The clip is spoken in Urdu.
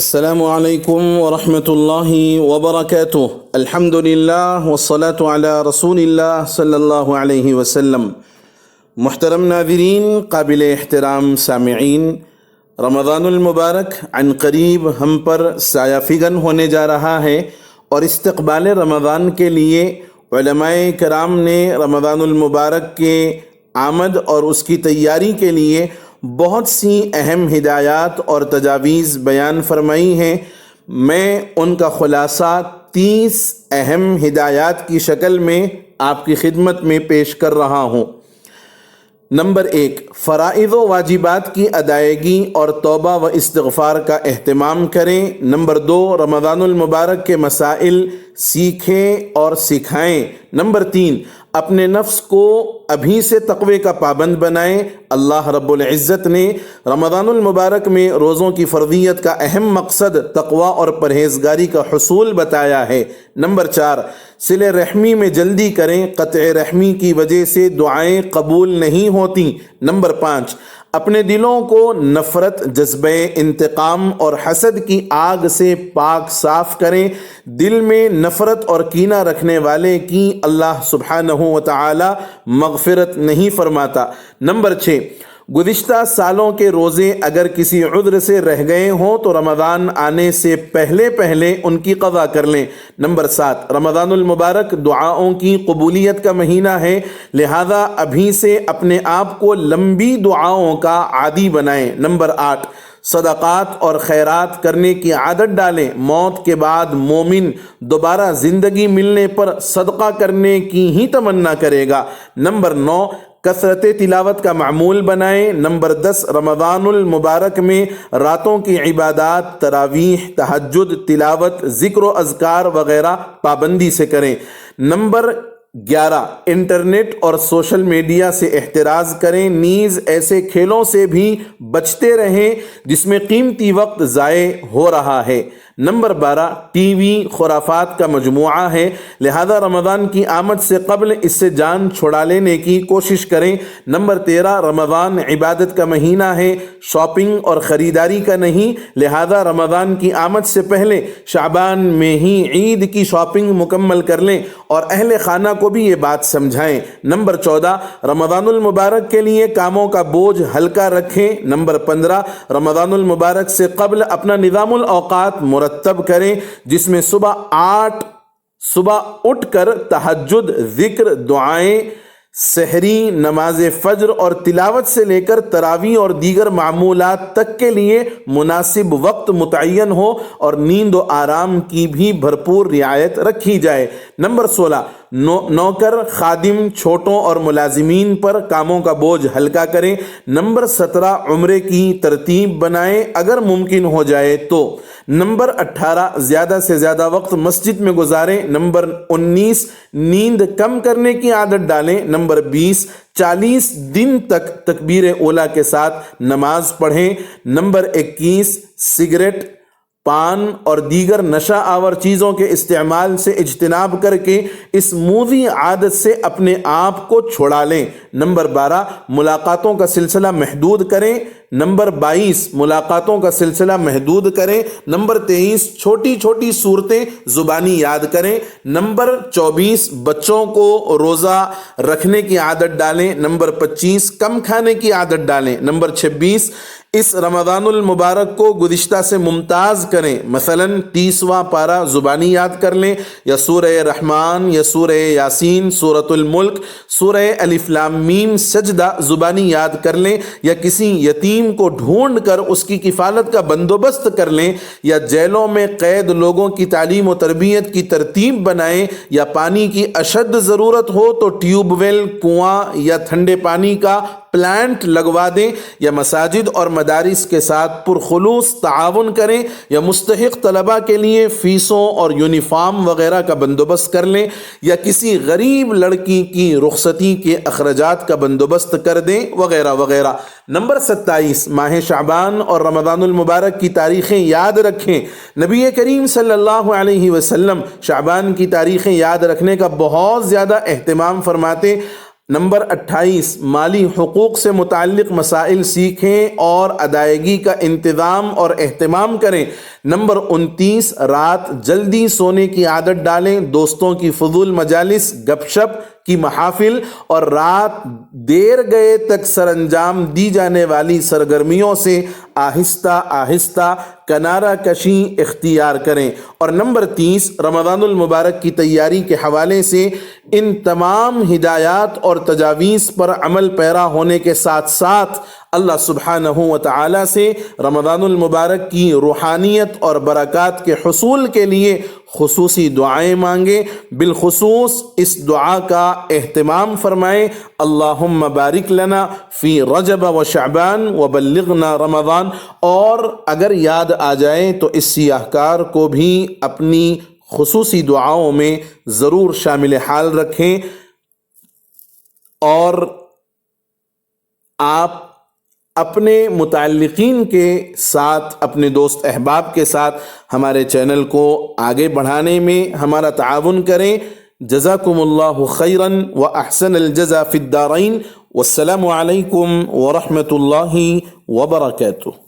السلام علیکم ورحمۃ اللہ وبرکاتہ۔ الحمد للہ والصلاة علی رسول اللہ صلی اللہ علیہ وسلم۔ محترم ناظرین، قابل احترام سامعین، رمضان المبارک عن قریب ہم پر سایہ فگن ہونے جا رہا ہے، اور استقبال رمضان کے لیے علماء کرام نے رمضان المبارک کے آمد اور اس کی تیاری کے لیے بہت سی اہم ہدایات اور تجاویز بیان فرمائی ہیں۔ میں ان کا خلاصہ 30 اہم ہدایات کی شکل میں آپ کی خدمت میں پیش کر رہا ہوں۔ نمبر 1، فرائض و واجبات کی ادائیگی اور توبہ و استغفار کا اہتمام کریں۔ نمبر 2، رمضان المبارک کے مسائل سیکھیں اور سکھائیں۔ نمبر 3، اپنے نفس کو ابھی سے تقوی کا پابند بنائیں۔ اللہ رب العزت نے رمضان المبارک میں روزوں کی فرضیت کا اہم مقصد تقوی اور پرہیزگاری کا حصول بتایا ہے۔ نمبر 4، صلہ رحمی میں جلدی کریں، قطع رحمی کی وجہ سے دعائیں قبول نہیں ہوتی۔ نمبر 5، اپنے دلوں کو نفرت، جذبہ انتقام اور حسد کی آگ سے پاک صاف کریں۔ دل میں نفرت اور کینہ رکھنے والے کی اللہ سبحانہ و تعالی مغفرت نہیں فرماتا۔ نمبر 6، گزشتہ سالوں کے روزے اگر کسی عذر سے رہ گئے ہوں تو رمضان آنے سے پہلے ان کی قضا کر لیں۔ نمبر 7، رمضان المبارک دعاؤں کی قبولیت کا مہینہ ہے، لہذا ابھی سے اپنے آپ کو لمبی دعاؤں کا عادی بنائیں۔ نمبر 8، صدقات اور خیرات کرنے کی عادت ڈالیں۔ موت کے بعد مومن دوبارہ زندگی ملنے پر صدقہ کرنے کی ہی تمنا کرے گا۔ نمبر 9، کثرت تلاوت کا معمول بنائیں۔ نمبر 10، رمضان المبارک میں راتوں کی عبادات، تراویح، تہجد، تلاوت، ذکر و اذکار وغیرہ پابندی سے کریں۔ نمبر 11، انٹرنیٹ اور سوشل میڈیا سے احتراز کریں، نیز ایسے کھیلوں سے بھی بچتے رہیں جس میں قیمتی وقت ضائع ہو رہا ہے۔ نمبر 12، ٹی وی خرافات کا مجموعہ ہے، لہذا رمضان کی آمد سے قبل اس سے جان چھڑا لینے کی کوشش کریں۔ نمبر 13، رمضان عبادت کا مہینہ ہے، شاپنگ اور خریداری کا نہیں، لہذا رمضان کی آمد سے پہلے شعبان میں ہی عید کی شاپنگ مکمل کر لیں اور اہل خانہ کو بھی یہ بات سمجھائیں۔ نمبر 14، رمضان المبارک کے لیے کاموں کا بوجھ ہلکا رکھیں۔ نمبر 15، رمضان المبارک سے قبل اپنا نظام الاوقات مرتب کریں، جس میں صبح اٹھ کر تہجد، ذکر، دعائیں، سحری، نماز فجر اور تلاوت سے لے کر تراویح اور دیگر معمولات تک کے لیے مناسب وقت متعین ہو اور نیند و آرام کی بھی بھرپور رعایت رکھی جائے۔ نمبر 16، نوکر، خادم، چھوٹوں اور ملازمین پر کاموں کا بوجھ ہلکا کریں۔ نمبر 17، عمرے کی ترتیب بنائیں اگر ممکن ہو جائے تو۔ نمبر 18، زیادہ سے زیادہ وقت مسجد میں گزاریں۔ نمبر 19، نیند کم کرنے کی عادت ڈالیں۔ نمبر 20، 40 دن تک تکبیر اولیٰ کے ساتھ نماز پڑھیں۔ نمبر 21، سگریٹ، پان اور دیگر نشہ آور چیزوں کے استعمال سے اجتناب کر کے اس موذی عادت سے اپنے آپ کو چھڑا لیں۔ نمبر 12، ملاقاتوں کا سلسلہ محدود کریں۔ نمبر 22، ملاقاتوں کا سلسلہ محدود کریں۔ نمبر 23، چھوٹی چھوٹی صورتیں زبانی یاد کریں۔ نمبر 24، بچوں کو روزہ رکھنے کی عادت ڈالیں۔ نمبر 25، کم کھانے کی عادت ڈالیں۔ نمبر 26، اس رمضان المبارک کو گزشتہ سے ممتاز کریں، مثلا 30واں پارہ زبانی یاد کر لیں، یا سورہ رحمان، یا سورہ یاسین، سورۃ الملک، سورہ الف لام میم، سجدہ زبانی یاد کر لیں، یا کسی یتیم کو ڈھونڈ کر اس کی کفالت کا بندوبست کر لیں، یا جیلوں میں قید لوگوں کی تعلیم و تربیت کی ترتیب بنائیں، یا پانی کی اشد ضرورت ہو تو ٹیوب ویل، کنواں یا ٹھنڈے پانی کا پلانٹ لگوا دیں، یا مساجد اور مدارس کے ساتھ پرخلوص تعاون کریں، یا مستحق طلباء کے لیے فیسوں اور یونیفارم وغیرہ کا بندوبست کر لیں، یا کسی غریب لڑکی کی رخصتی کے اخراجات کا بندوبست کر دیں، وغیرہ وغیرہ۔ نمبر 27، ماہ شعبان اور رمضان المبارک کی تاریخیں یاد رکھیں۔ نبی کریم صلی اللہ علیہ وسلم شعبان کی تاریخیں یاد رکھنے کا بہت زیادہ اہتمام فرماتے۔ نمبر 28 مالی حقوق سے متعلق مسائل سیکھیں اور ادائیگی کا انتظام اور اہتمام کریں۔ نمبر 29 رات جلدی سونے کی عادت ڈالیں، دوستوں کی فضول مجالس، گپ شپ کی محافل اور رات دیر گئے تک سر انجام دی جانے والی سرگرمیوں سے آہستہ آہستہ کنارہ کشی اختیار کریں۔ اور نمبر 30 رمضان المبارک کی تیاری کے حوالے سے ان تمام ہدایات اور تجاویز پر عمل پیرا ہونے کے ساتھ ساتھ اللہ سبحانہ و تعالی سے رمضان المبارک کی روحانیت اور برکات کے حصول کے لیے خصوصی دعائیں مانگیں۔ بالخصوص اس دعا کا اہتمام فرمائیں، اللہم بارک لنا فی رجب و شعبان وبلغنا رمضان۔ اور اگر یاد آ جائے تو اس سیاہ کار کو بھی اپنی خصوصی دعاؤں میں ضرور شامل حال رکھیں۔ اور آپ اپنے متعلقین کے ساتھ، اپنے دوست احباب کے ساتھ ہمارے چینل کو آگے بڑھانے میں ہمارا تعاون کریں۔ جزاکم اللہ خیراً و احسن الجزا فی الدارین، والسلام علیکم ورحمۃ اللہ وبرکاتہ۔